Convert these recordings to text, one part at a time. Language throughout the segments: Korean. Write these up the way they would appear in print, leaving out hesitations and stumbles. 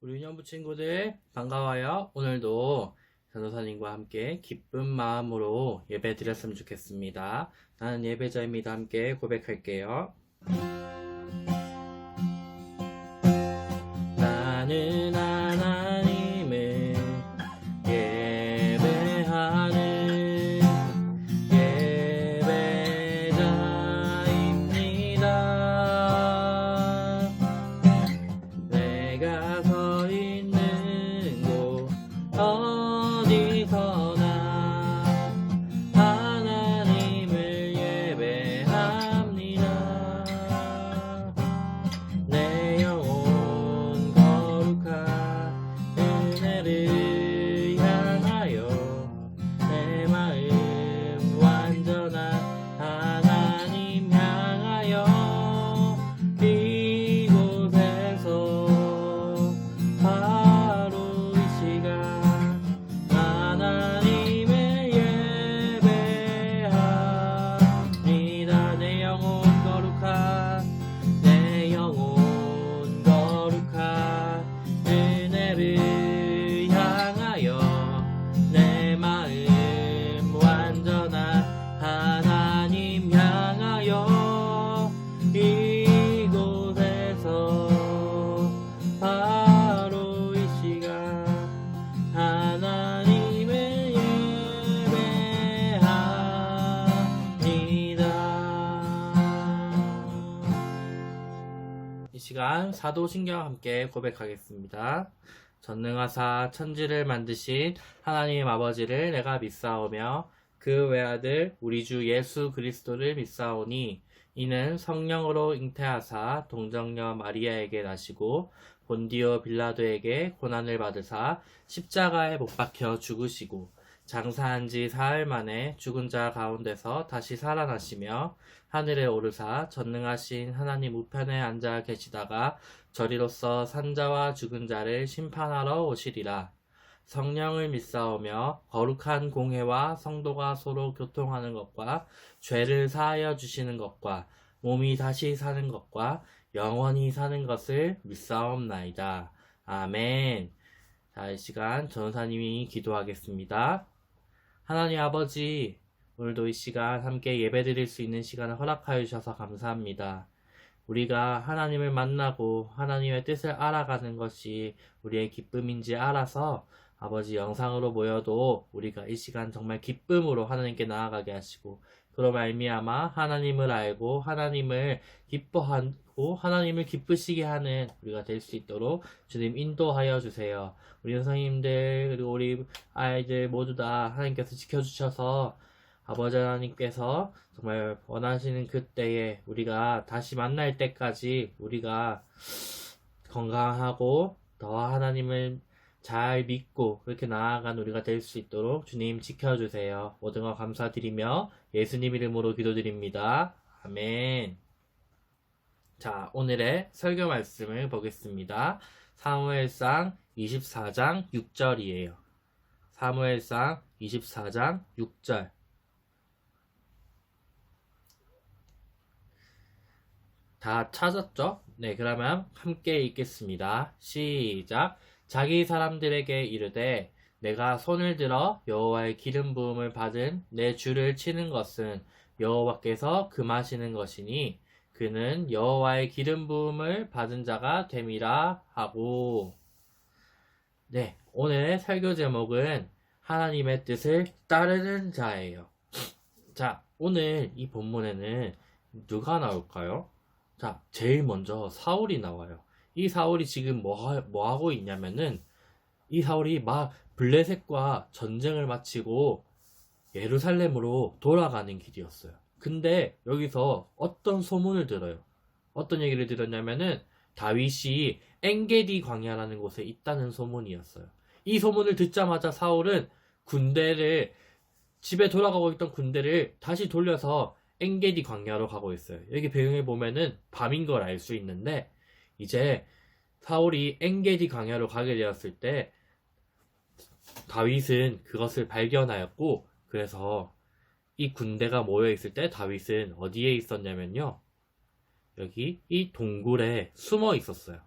우리 유년부 친구들 반가워요. 오늘도 전도사님과 함께 기쁜 마음으로 예배 드렸으면 좋겠습니다. 나는 예배자입니다. 함께 고백할게요. 나는 하나님을 예배하는 예배자입니다. 내가 서 있는 곳 어디서나 하나님을 예배합니다. 내 영혼 거룩한 은혜를 향하여 내 마음 완전한 하나님 향하여 이곳에서 바로 이 시간 하나님을 예배합니다. 내 영혼 거룩한 은혜를 향하여 내 마음 완전한 하나님 향하여 이곳에서 바로 이 시간 하나님을 예배합니다. 이 시간 사도신경 함께 고백하겠습니다. 전능하사 천지를 만드신 하나님 아버지를 내가 믿사오며 그 외아들 우리 주 예수 그리스도를 믿사오니 이는 성령으로 잉태하사 동정녀 마리아에게 나시고 본디오 빌라도에게 고난을 받으사 십자가에 못 박혀 죽으시고 장사한 지 사흘 만에 죽은 자 가운데서 다시 살아나시며 하늘에 오르사 전능하신 하나님 우편에 앉아 계시다가 저리로서 산자와 죽은 자를 심판하러 오시리라. 성령을 믿사오며 거룩한 공회와 성도가 서로 교통하는 것과 죄를 사하여 주시는 것과 몸이 다시 사는 것과 영원히 사는 것을 믿사옵나이다. 아멘. 자, 이 시간 전도사님이 기도하겠습니다. 하나님 아버지, 오늘도 이 시간 함께 예배드릴 수 있는 시간을 허락하여 주셔서 감사합니다. 우리가 하나님을 만나고 하나님의 뜻을 알아가는 것이 우리의 기쁨인지 알아서 아버지 영상으로 모여도 우리가 이 시간 정말 기쁨으로 하나님께 나아가게 하시고 그로 말미암아 하나님을 알고 하나님을 기뻐하고 하나님을 기쁘시게 하는 우리가 될 수 있도록 주님 인도하여 주세요. 우리 선생님들 그리고 우리 아이들 모두 다 하나님께서 지켜주셔서 아버지 하나님께서 정말 원하시는 그때에 우리가 다시 만날 때까지 우리가 건강하고 더 하나님을 잘 믿고 그렇게 나아간 우리가 될 수 있도록 주님 지켜주세요. 모든 것 감사드리며 예수님 이름으로 기도드립니다. 아멘. 자, 오늘의 설교 말씀을 보겠습니다. 사무엘상 24장 6절이에요. 사무엘상 24장 6절. 다 찾았죠? 네, 그러면 함께 읽겠습니다. 시작. 자기 사람들에게 이르되 내가 손을 들어 여호와의 기름 부음을 받은 내 주를 치는 것은 여호와께서 금하시는 것이니 그는 여호와의 기름 부음을 받은 자가 됨이라 하고. 네, 오늘의 설교 제목은 하나님의 뜻을 따르는 자예요. 자, 오늘 이 본문에는 누가 나올까요? 자, 제일 먼저 사울이 나와요. 이 사울이 지금 뭐 하고 있냐면은 이 사울이 막 블레셋과 전쟁을 마치고 예루살렘으로 돌아가는 길이었어요. 근데 여기서 어떤 소문을 들어요. 어떤 얘기를 들었냐면은 다윗이 엔게디 광야라는 곳에 있다는 소문이었어요. 이 소문을 듣자마자 사울은 집에 돌아가고 있던 군대를 다시 돌려서 엔게디 광야로 가고 있어요. 여기 배경에 보면은 밤인 걸 알 수 있는데 이제 사울이 엔게디 광야로 가게 되었을 때 다윗은 그것을 발견하였고 그래서 이 군대가 모여 있을 때 다윗은 어디에 있었냐면요. 여기 이 동굴에 숨어 있었어요.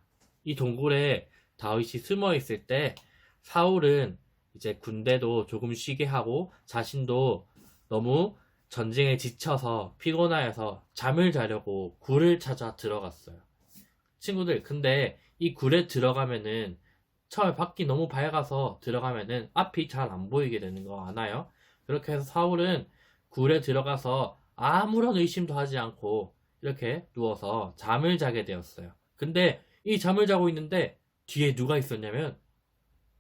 이 동굴에 다윗이 숨어 있을 때 사울은 이제 군대도 조금 쉬게 하고 자신도 너무 전쟁에 지쳐서 피곤하여서 잠을 자려고 굴을 찾아 들어갔어요. 친구들, 근데 이 굴에 들어가면은 처음에 밖이 너무 밝아서 들어가면은 앞이 잘 안 보이게 되는 거 아나요? 그렇게 해서 사울은 굴에 들어가서 아무런 의심도 하지 않고 이렇게 누워서 잠을 자게 되었어요. 근데 이 잠을 자고 있는데 뒤에 누가 있었냐면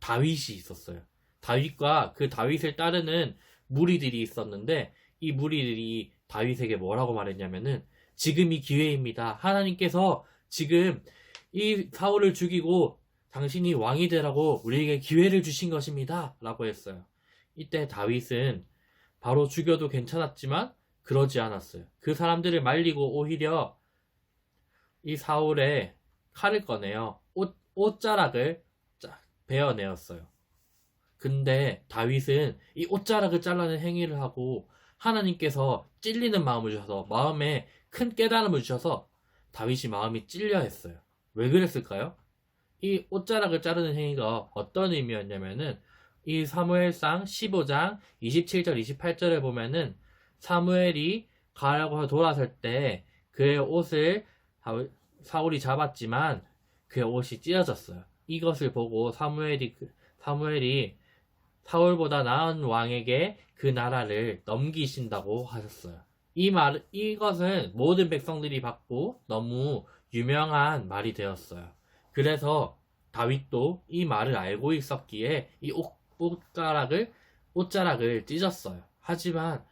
다윗이 있었어요. 다윗과 그 다윗을 따르는 무리들이 있었는데 이 무리들이 다윗에게 뭐라고 말했냐면은 지금이 기회입니다. 하나님께서 지금 이 사울을 죽이고 당신이 왕이 되라고 우리에게 기회를 주신 것입니다. 라고 했어요. 이때 다윗은 바로 죽여도 괜찮았지만 그러지 않았어요. 그 사람들을 말리고 오히려 이 사울의 칼을 꺼내요. 옷자락을 베어내었어요. 근데 다윗은 이 옷자락을 잘라낸 행위를 하고 하나님께서 찔리는 마음을 주셔서 마음에 큰 깨달음을 주셔서 다윗이 마음이 찔려 했어요. 왜 그랬을까요? 이 옷자락을 자르는 행위가 어떤 의미였냐면은 이 사무엘상 15장 27절 28절에 보면은 사무엘이 가라고 돌아설 때 그의 옷을 사울이 잡았지만 그의 옷이 찢어졌어요. 이것을 보고 사무엘이 사울보다 나은 왕에게 그 나라를 넘기신다고 하셨어요. 이것은 모든 백성들이 받고 너무 유명한 말이 되었어요. 그래서 다윗도 이 말을 알고 있었기에 이 옷자락을 찢었어요. 하지만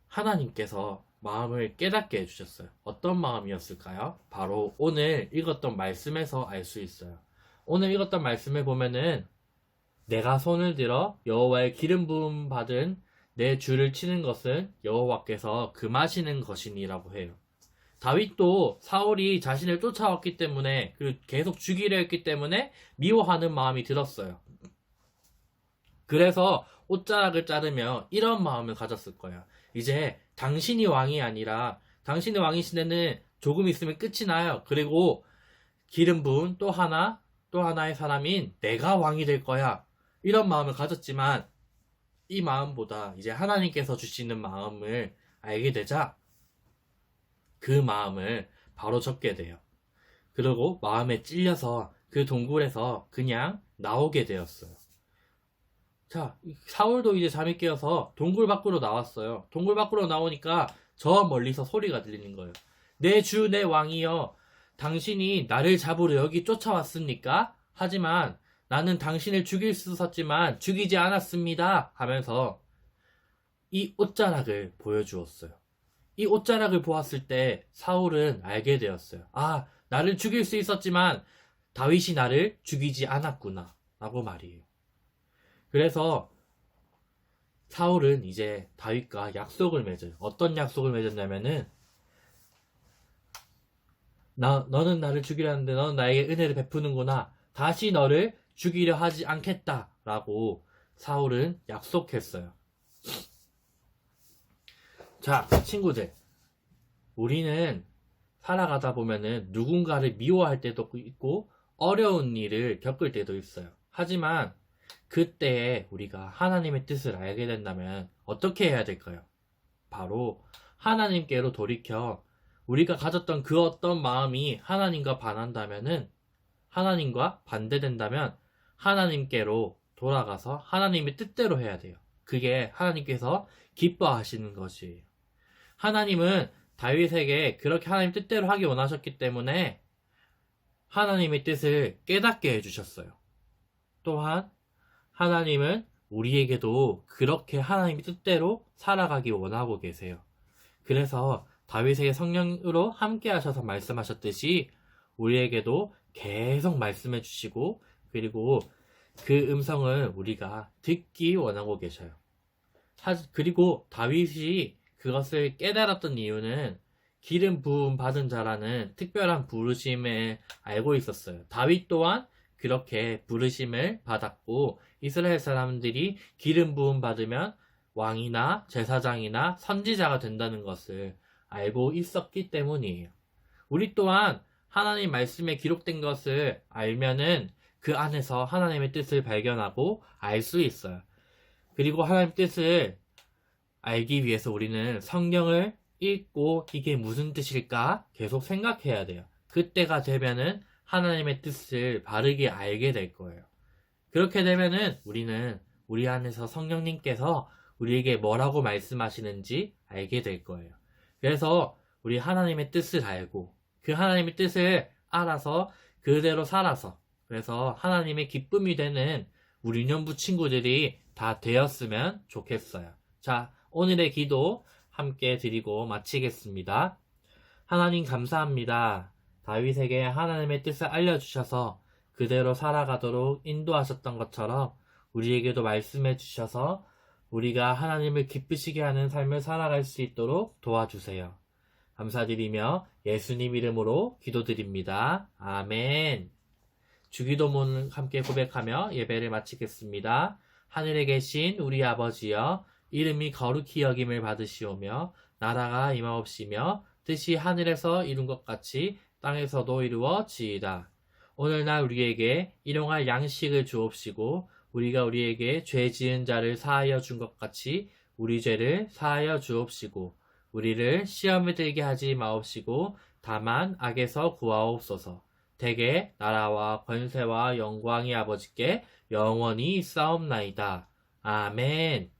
하나님께서 마음을 깨닫게 해주셨어요. 어떤 마음이었을까요? 바로 오늘 읽었던 말씀에서 알 수 있어요. 오늘 읽었던 말씀을 보면은 내가 손을 들어 여호와의 기름 부음 받은 내 주를 치는 것은 여호와께서 금하시는 것이니라고 해요. 다윗도 사울이 자신을 쫓아왔기 때문에 그리고 계속 죽이려 했기 때문에 미워하는 마음이 들었어요. 그래서 옷자락을 자르며 이런 마음을 가졌을 거예요. 이제 당신이 왕이 아니라 당신이 왕이신 데는 조금 있으면 끝이 나요. 그리고 기름 부은 또 하나의 사람인 내가 왕이 될 거야. 이런 마음을 가졌지만 이 마음보다 이제 하나님께서 주시는 마음을 알게 되자 그 마음을 바로 접게 돼요. 그리고 마음에 찔려서 그 동굴에서 그냥 나오게 되었어요. 자, 사울도 이제 잠이 깨어서 동굴 밖으로 나왔어요. 동굴 밖으로 나오니까 저 멀리서 소리가 들리는 거예요. 내 주, 내 왕이여, 당신이 나를 잡으러 여기 쫓아왔습니까? 하지만 나는 당신을 죽일 수 있었지만 죽이지 않았습니다. 하면서 이 옷자락을 보여주었어요. 이 옷자락을 보았을 때 사울은 알게 되었어요. 아, 나를 죽일 수 있었지만 다윗이 나를 죽이지 않았구나. 라고 말이에요. 그래서 사울은 이제 다윗과 약속을 맺어요. 어떤 약속을 맺었냐면은 너는 나를 죽이려는데 너는 나에게 은혜를 베푸는구나. 다시 너를 죽이려 하지 않겠다. 라고 사울은 약속했어요. 자, 친구들. 우리는 살아가다 보면은 누군가를 미워할 때도 있고 어려운 일을 겪을 때도 있어요. 하지만 그때에 우리가 하나님의 뜻을 알게 된다면 어떻게 해야 될까요? 바로 하나님께로 돌이켜 우리가 가졌던 그 어떤 마음이 하나님과 반한다면은 하나님과 반대된다면 하나님께로 돌아가서 하나님의 뜻대로 해야 돼요. 그게 하나님께서 기뻐하시는 것이에요. 하나님은 다윗에게 그렇게 하나님 뜻대로 하기 원하셨기 때문에 하나님의 뜻을 깨닫게 해주셨어요. 또한 하나님은 우리에게도 그렇게 하나님의 뜻대로 살아가기 원하고 계세요. 그래서 다윗에게 성령으로 함께 하셔서 말씀하셨듯이 우리에게도 계속 말씀해 주시고 그리고 그 음성을 우리가 듣기 원하고 계셔요. 그리고 다윗이 그것을 깨달았던 이유는 기름 부음 받은 자라는 특별한 부르심을 알고 있었어요. 다윗 또한 그렇게 부르심을 받았고 이스라엘 사람들이 기름 부음 받으면 왕이나 제사장이나 선지자가 된다는 것을 알고 있었기 때문이에요. 우리 또한 하나님 말씀에 기록된 것을 알면은 그 안에서 하나님의 뜻을 발견하고 알 수 있어요. 그리고 하나님의 뜻을 알기 위해서 우리는 성경을 읽고 이게 무슨 뜻일까 계속 생각해야 돼요. 그때가 되면은 하나님의 뜻을 바르게 알게 될 거예요. 그렇게 되면은 우리는 우리 안에서 성령님께서 우리에게 뭐라고 말씀하시는지 알게 될 거예요. 그래서 우리 하나님의 뜻을 알고 그 하나님의 뜻을 알아서 그대로 살아서 그래서 하나님의 기쁨이 되는 우리 유년부 친구들이 다 되었으면 좋겠어요. 자, 오늘의 기도 함께 드리고 마치겠습니다. 하나님 감사합니다. 다윗에게 하나님의 뜻을 알려주셔서 그대로 살아가도록 인도하셨던 것처럼 우리에게도 말씀해 주셔서 우리가 하나님을 기쁘시게 하는 삶을 살아갈 수 있도록 도와주세요. 감사드리며 예수님 이름으로 기도드립니다. 아멘. 주기도문 함께 고백하며 예배를 마치겠습니다. 하늘에 계신 우리 아버지여, 이름이 거룩히 여김을 받으시오며 나라가 임하옵시며 뜻이 하늘에서 이룬 것 같이 땅에서도 이루어지이다. 오늘날 우리에게 일용할 양식을 주옵시고 우리가 우리에게 죄 지은 자를 사하여 준 것 같이 우리 죄를 사하여 주옵시고 우리를 시험에 들게 하지 마옵시고 다만 악에서 구하옵소서. 대개 나라와 권세와 영광이 아버지께 영원히 있사옵나이다. 아멘.